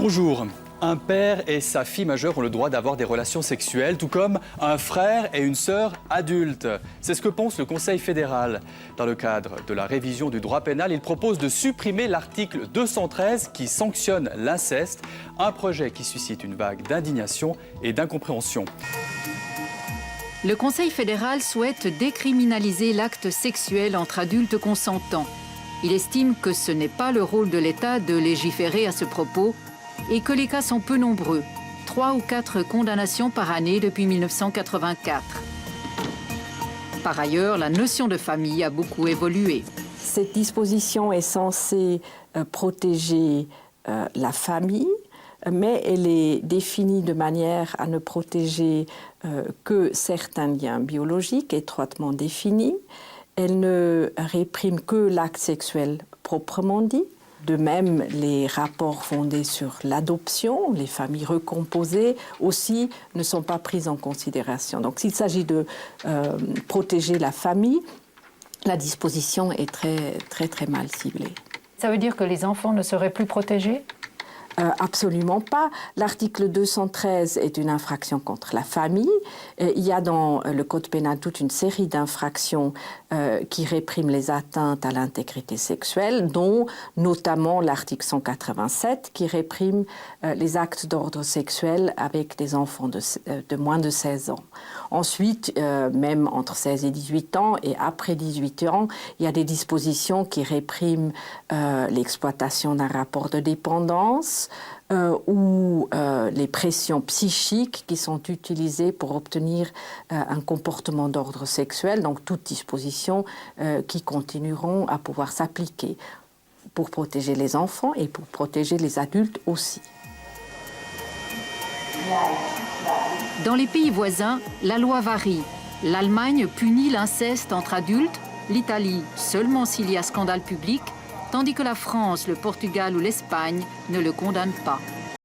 Bonjour. Un père et sa fille majeure ont le droit d'avoir des relations sexuelles, tout comme un frère et une sœur adultes. C'est ce que pense le Conseil fédéral. Dans le cadre de la révision du droit pénal, il propose de supprimer l'article 213 qui sanctionne l'inceste, un projet qui suscite une vague d'indignation et d'incompréhension. Le Conseil fédéral souhaite décriminaliser l'acte sexuel entre adultes consentants. Il estime que ce n'est pas le rôle de l'État de légiférer à ce propos et que les cas sont peu nombreux, 3 ou 4 condamnations par année depuis 1984. Par ailleurs, la notion de famille a beaucoup évolué. Cette disposition est censée protéger la famille, mais elle est définie de manière à ne protéger que certains liens biologiques étroitement définis. Elle ne réprime que l'acte sexuel proprement dit. De même, les rapports fondés sur l'adoption, les familles recomposées aussi ne sont pas prises en considération. Donc s'il s'agit de protéger la famille, la disposition est très mal ciblée. Ça veut dire que les enfants ne seraient plus protégés ? Absolument pas. L'article 213 est une infraction contre la famille. Il y a dans le Code pénal toute une série d'infractions qui répriment les atteintes à l'intégrité sexuelle, dont notamment l'article 187 qui réprime les actes d'ordre sexuel avec des enfants de moins de 16 ans. Ensuite, même entre 16 et 18 ans et après 18 ans, il y a des dispositions qui répriment l'exploitation d'un rapport de dépendance, ou les pressions psychiques qui sont utilisées pour obtenir un comportement d'ordre sexuel, donc toutes dispositions qui continueront à pouvoir s'appliquer pour protéger les enfants et pour protéger les adultes aussi. Dans les pays voisins, la loi varie. L'Allemagne punit l'inceste entre adultes, l'Italie seulement s'il y a scandale public, tandis que la France, le Portugal ou l'Espagne ne le condamnent pas.